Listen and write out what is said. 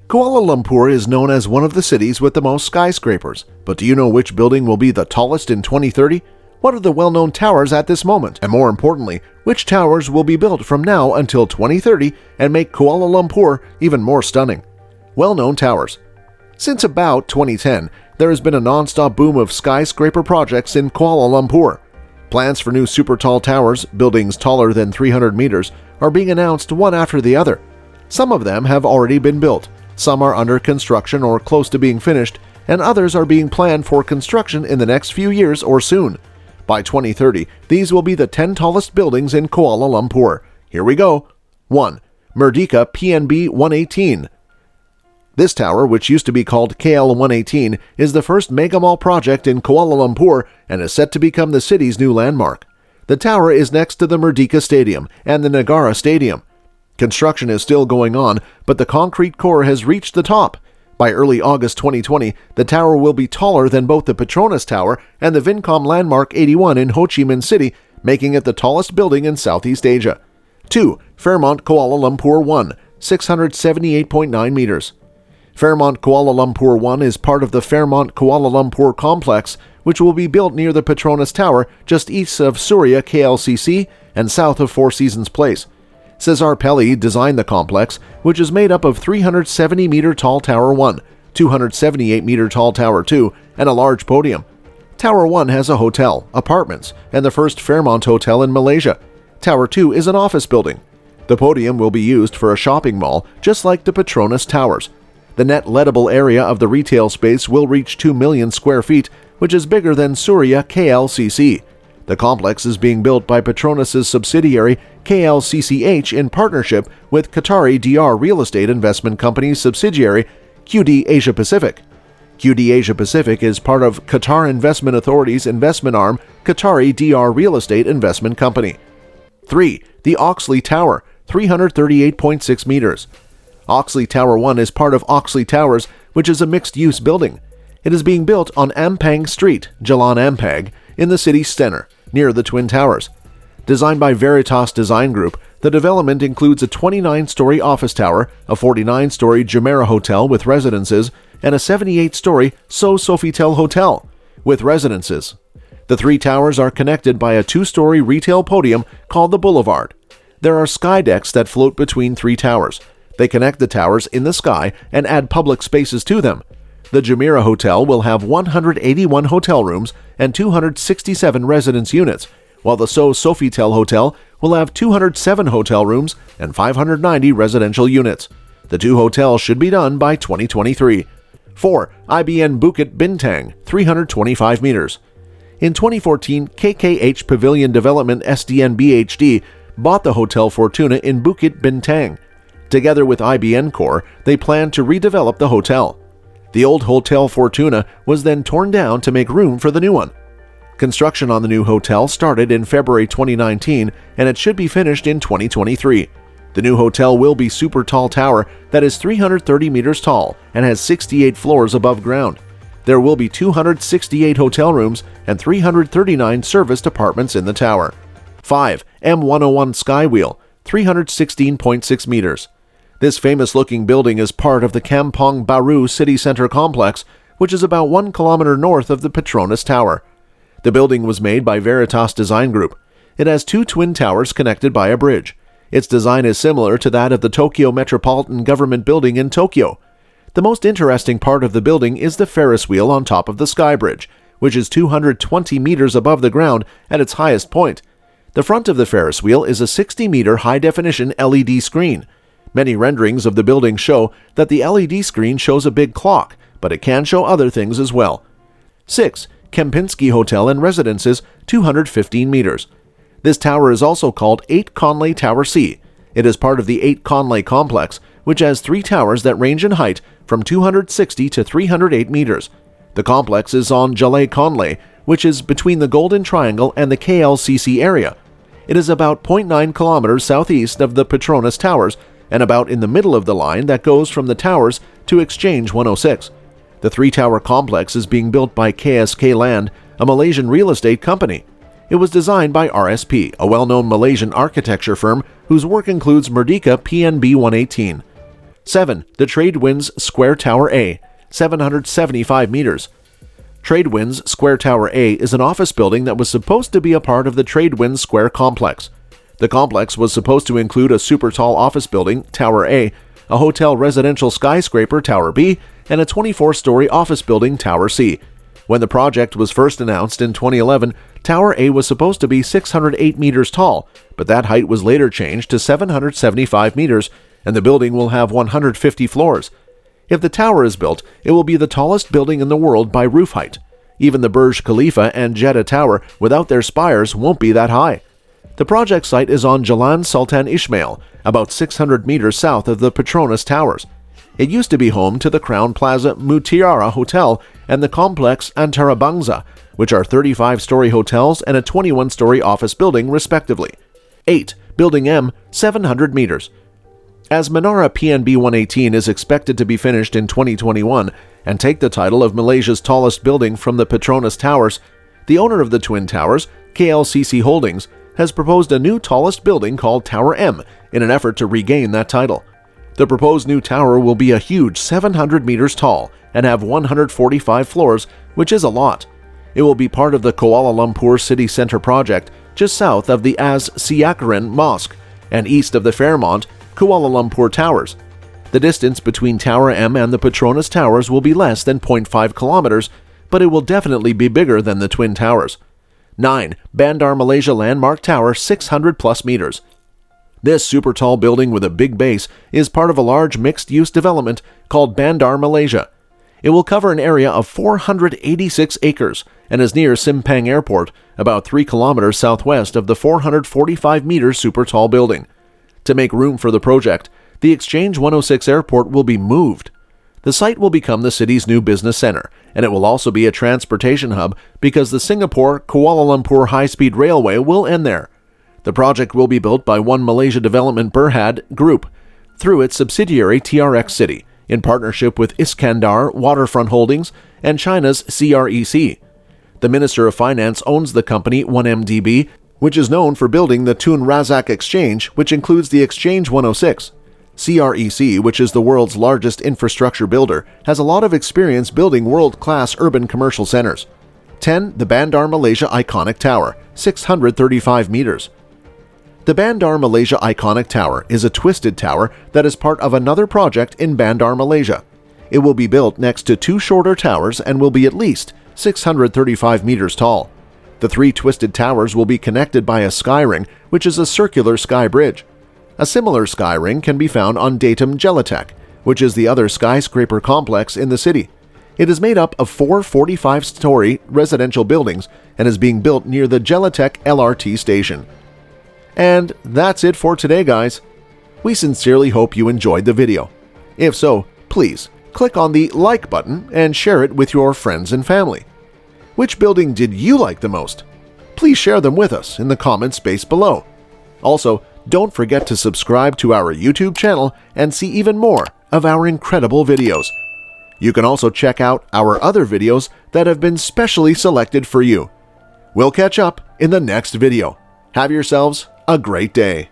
Kuala Lumpur is known as one of the cities with the most skyscrapers, but do you know which building will be the tallest in 2030? What are the well-known towers at this moment? And more importantly, which towers will be built from now until 2030 and make Kuala Lumpur even more stunning? Well-known towers. Since about 2010, there has been a non-stop boom of skyscraper projects in Kuala Lumpur. Plans for new super tall towers, buildings taller than 300 meters, are being announced one after the other. Some of them have already been built, some are under construction or close to being finished, and others are being planned for construction in the next few years or soon. By 2030, these will be the 10 tallest buildings in Kuala Lumpur. Here we go. 1. Merdeka PNB 118. This tower, which used to be called KL 118, is the first megamall project in Kuala Lumpur and is set to become the city's new landmark. The tower is next to the Merdeka Stadium and the Negara Stadium. Construction is still going on, but the concrete core has reached the top. By early August 2020, the tower will be taller than both the Petronas Tower and the Vincom Landmark 81 in Ho Chi Minh City, making it the tallest building in Southeast Asia. 2. Fairmont Kuala Lumpur 1, 678.9 meters. Fairmont Kuala Lumpur 1 is part of the Fairmont Kuala Lumpur complex, which will be built near the Petronas Tower just east of Surya KLCC and south of Four Seasons Place. Cesar Pelli designed the complex, which is made up of 370-meter tall Tower 1, 278-meter tall Tower 2, and a large podium. Tower 1 has a hotel, apartments, and the first Fairmont Hotel in Malaysia. Tower 2 is an office building. The podium will be used for a shopping mall, just like the Petronas Towers. The net lettable area of the retail space will reach 2 million square feet, which is bigger than Surya KLCC. The complex is being built by Petronas' subsidiary KLCCH in partnership with Qatari DR Real Estate Investment Company's subsidiary QD Asia Pacific. QD Asia Pacific is part of Qatar Investment Authority's investment arm, Qatari DR Real Estate Investment Company. 3. The Oxley Tower, 338.6 meters. Oxley Tower 1 is part of Oxley Towers, which is a mixed-use building. It is being built on Ampang Street, Jalan Ampang, in the city's center, near the Twin Towers. Designed by Veritas Design Group, the development includes a 29-story office tower, a 49-story Jumeirah Hotel with residences, and a 78-story Sofitel Hotel with residences. The three towers are connected by a 2-story retail podium called the Boulevard. There are sky decks that float between three towers. They connect the towers in the sky and add public spaces to them. The Jumeirah Hotel will have 181 hotel rooms and 267 residence units, while the Sofitel Hotel will have 207 hotel rooms and 590 residential units. The two hotels should be done by 2023. 4. IBN Bukit Bintang, 325 meters. In 2014, KKH Pavilion Development SDN BHD bought the Hotel Fortuna in Bukit Bintang. Together with IBN Corp, they plan to redevelop the hotel. The old Hotel Fortuna was then torn down to make room for the new one. Construction on the new hotel started in February 2019, and it should be finished in 2023. The new hotel will be super tall tower that is 330 meters tall and has 68 floors above ground. There will be 268 hotel rooms and 339 serviced apartments in the tower. 5. M101 Skywheel, 316.6 meters. This famous-looking building is part of the Kampong Baru City Center complex, which is about 1 kilometer north of the Petronas Tower. The building was made by Veritas Design Group. It has two twin towers connected by a bridge. Its design is similar to that of the Tokyo Metropolitan Government Building in Tokyo. The most interesting part of the building is the Ferris wheel on top of the sky bridge, which is 220 meters above the ground at its highest point. The front of the Ferris wheel is a 60-meter high-definition LED screen. Many renderings of the building show that the LED screen shows a big clock, but it can show other things as well. 6. Kempinski Hotel and Residences, 215 meters. This tower is also called 8 Conley Tower C. It is part of the 8 Conley complex, which has three towers that range in height from 260 to 308 meters. The complex is on Jalai Conley, which is between the Golden Triangle and the KLCC area. It is about 0.9 kilometers southeast of the Petronas Towers and about in the middle of the line that goes from the towers to Exchange 106. The three-tower complex is being built by KSK Land, a Malaysian real estate company. It was designed by RSP, a well-known Malaysian architecture firm whose work includes Merdeka PNB 118. 7. The Tradewinds Square Tower A, 775 meters. Tradewinds Square Tower A is an office building that was supposed to be a part of the Tradewinds Square complex. The complex was supposed to include a super tall office building, Tower A, a hotel residential skyscraper, Tower B, and a 24-story office building, Tower C. When the project was first announced in 2011, Tower A was supposed to be 608 meters tall, but that height was later changed to 775 meters, and the building will have 150 floors. If the tower is built, it will be the tallest building in the world by roof height. Even the Burj Khalifa and Jeddah Tower, without their spires, won't be that high. The project site is on Jalan Sultan Ismail, about 600 meters south of the Petronas Towers. It used to be home to the Crown Plaza Mutiara Hotel and the Complex Antara Bangsa, which are 35-story hotels and a 21-story office building, respectively. 8. Building M, 700 meters. As Menara PNB 118 is expected to be finished in 2021 and take the title of Malaysia's tallest building from the Petronas Towers, the owner of the Twin Towers, KLCC Holdings, has proposed a new tallest building called Tower M in an effort to regain that title. The proposed new tower will be a huge 700 meters tall and have 145 floors, which is a lot. It will be part of the Kuala Lumpur City Centre project, just south of the As Siakaran Mosque and east of the Fairmont Kuala Lumpur Towers. The distance between Tower M and the Petronas Towers will be less than 0.5 kilometers, but it will definitely be bigger than the Twin Towers. 9. Bandar Malaysia Landmark Tower, 600 plus meters. This super tall building with a big base is part of a large mixed-use development called Bandar Malaysia. It will cover an area of 486 acres and is near Simpang Airport, about 3 kilometers southwest of the 445-meter super tall building. To make room for the project, the Exchange 106 Airport will be moved. The site will become the city's new business center, and it will also be a transportation hub because the Singapore-Kuala Lumpur high-speed railway will end there. The project will be built by One Malaysia Development Berhad Group through its subsidiary TRX City, in partnership with Iskandar Waterfront Holdings and China's CREC. The Minister of Finance owns the company 1MDB, which is known for building the Tun Razak Exchange, which includes the Exchange 106. CREC, which is the world's largest infrastructure builder, has a lot of experience building world-class urban commercial centers. 10. The Bandar Malaysia Iconic Tower, 635 meters. The Bandar Malaysia Iconic Tower is a twisted tower that is part of another project in Bandar Malaysia. It will be built next to 2 shorter towers and will be at least 635 meters tall. The 3 twisted towers will be connected by a sky ring, which is a circular sky bridge. A similar sky ring can be found on Datum Jelatek, which is the other skyscraper complex in the city. It is made up of 4 45-story residential buildings and is being built near the Jelatek LRT station. And that's it for today, guys. We sincerely hope you enjoyed the video. If so, please click on the like button and share it with your friends and family. Which building did you like the most? Please share them with us in the comment space below. Also, don't forget to subscribe to our YouTube channel and see even more of our incredible videos. You can also check out our other videos that have been specially selected for you. We'll catch up in the next video. Have yourselves a great day.